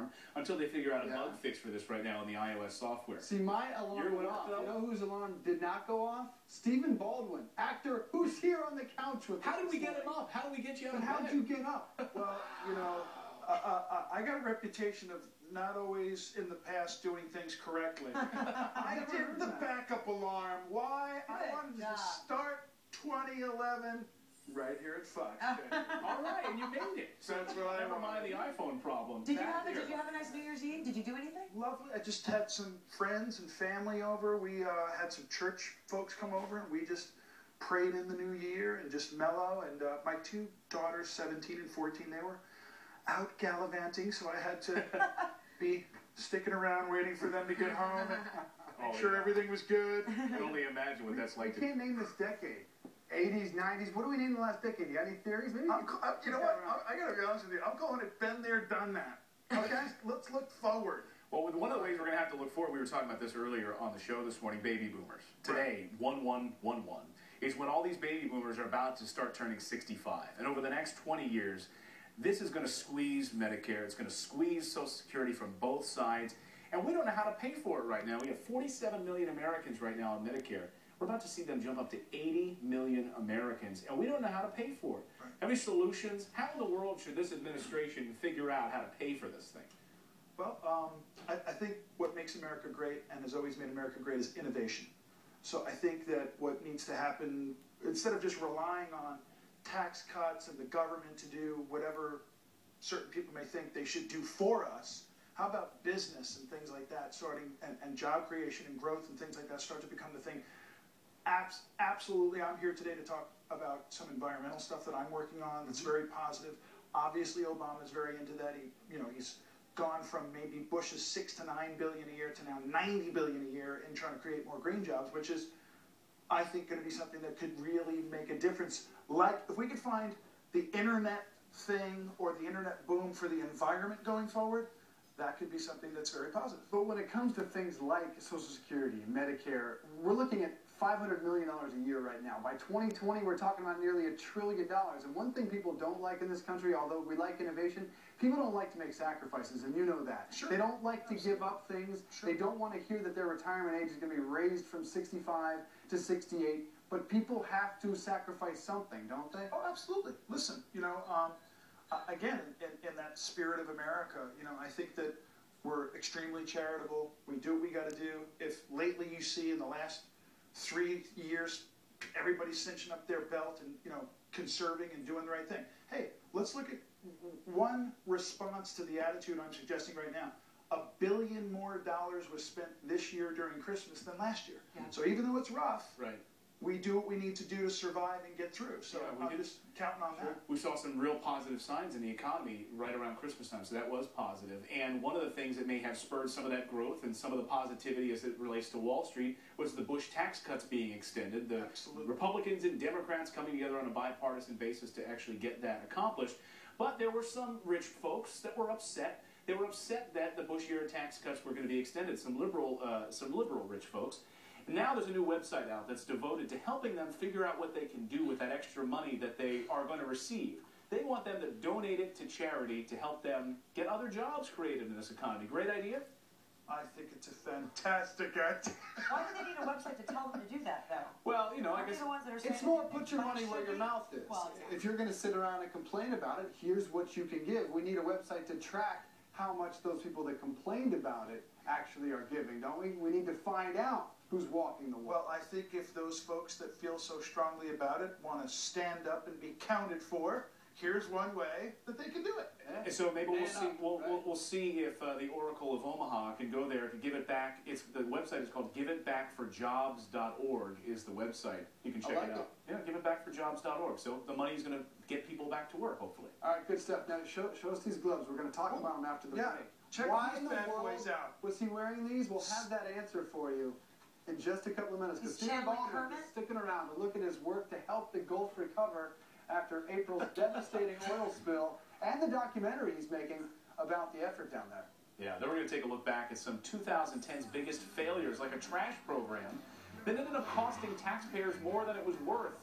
alarm until they figure out a bug fix for this right now in the iOS software. See, my alarm went off. You know whose alarm did not go off? Stephen Baldwin, actor who's here on the couch with us. How did we get him up? How did we get you out of bed? How did you get up? Well, you know, I got a reputation of not always in the past doing things correctly. I did the backup alarm. Why? I wanted to start 2011 right here at Fox. All right, and you made it. So that's what I Never mind the iPhone problem. Did you have a nice New Year's Eve? Did you do anything? Lovely. I just had some friends and family over. We had some church folks come over, and we just prayed in the new year and just mellow. And my two daughters, 17 and 14, they were out gallivanting, so I had to be sticking around waiting for them to get home and make sure everything was good. I can only imagine what that's like. We can't name this decade. 80s, 90s. What do we name the last decade? You got any theories? Maybe you know what? I got to be honest with you. I'm calling it been there, done that. Okay? Let's look forward. Well, one of the ways we're going to have to look forward, we were talking about this earlier on the show this morning, baby boomers. Today, 1111, is when all these baby boomers are about to start turning 65. And over the next 20 years, this is going to squeeze Medicare. It's going to squeeze Social Security from both sides. And we don't know how to pay for it right now. We have 47 million Americans right now on Medicare. We're about to see them jump up to 80 million Americans, and we don't know how to pay for it. Have any solutions? How in the world should this administration figure out how to pay for this thing? Well, I think what makes America great and has always made America great is innovation. So I think that what needs to happen, instead of just relying on tax cuts and the government to do whatever certain people may think they should do for us, how about business and things like that starting, and job creation and growth and things like that start to become the thing? Absolutely, I'm here today to talk about some environmental stuff that I'm working on that's very positive. Obviously, Obama's very into that. He's gone from maybe Bush's $6 to $9 billion a year to now $90 billion a year in trying to create more green jobs, which is, I think, going to be something that could really make a difference. Like, if we could find the internet thing or the internet boom for the environment going forward, that could be something that's very positive. But when it comes to things like Social Security, Medicare, we're looking at $500 million a year right now. By 2020, we're talking about nearly $1 trillion. And one thing people don't like in this country, although we like innovation, people don't like to make sacrifices, and you know that. Sure. They don't like to give up things. Sure. They don't want to hear that their retirement age is going to be raised from 65 to 68. But people have to sacrifice something, don't they? Oh, absolutely. Listen, again, in that spirit of America, I think that we're extremely charitable. We do what we got to do. If lately you see in the last 3 years, everybody's cinching up their belt and, conserving and doing the right thing. Hey, let's look at one response to the attitude I'm suggesting right now. $1 billion more was spent this year during Christmas than last year. Yeah. So even though it's rough, we do what we need to do to survive and get through. So I'm just counting on that. We saw some real positive signs in the economy right around Christmas time, so that was positive. And one of the things that may have spurred some of that growth and some of the positivity as it relates to Wall Street was the Bush tax cuts being extended. The Republicans and Democrats coming together on a bipartisan basis to actually get that accomplished. But there were some rich folks that were upset. They were upset that the Bush-era tax cuts were going to be extended, some liberal rich folks. And now there's a new website out that's devoted to helping them figure out what they can do with that extra money that they are going to receive. They want them to donate it to charity to help them get other jobs created in this economy. Great idea? I think it's a fantastic idea. Why do they need a website to tell them to do that, though? Well, I guess it's more put your money where your mouth is. Well, exactly. If you're going to sit around and complain about it, here's what you can give. We need a website to track how much those people that complained about it actually are giving, don't we? We need to find out who's walking the walk. Well, I think if those folks that feel so strongly about it want to stand up and be counted for, here's one way that they can do it. Yeah. So maybe we'll see. We'll see if the Oracle of Omaha can go there to give it back. The website is called giveitbackforjobs.org is the website. You can check it out. Yeah, giveitbackforjobs.org. So the money's going to get people back to work, hopefully. All right, good stuff. Now show us these gloves. We're going to talk about them after the break. Check these bad boys out. Was he wearing these? We'll have that answer for you in just a couple of minutes. Because Stephen Baldwin is sticking around to look at his work to help the Gulf recover after April's devastating oil spill and the documentary he's making about the effort down there. Yeah, then we're going to take a look back at some 2010's biggest failures, like a trash program that ended up costing taxpayers more than it was worth.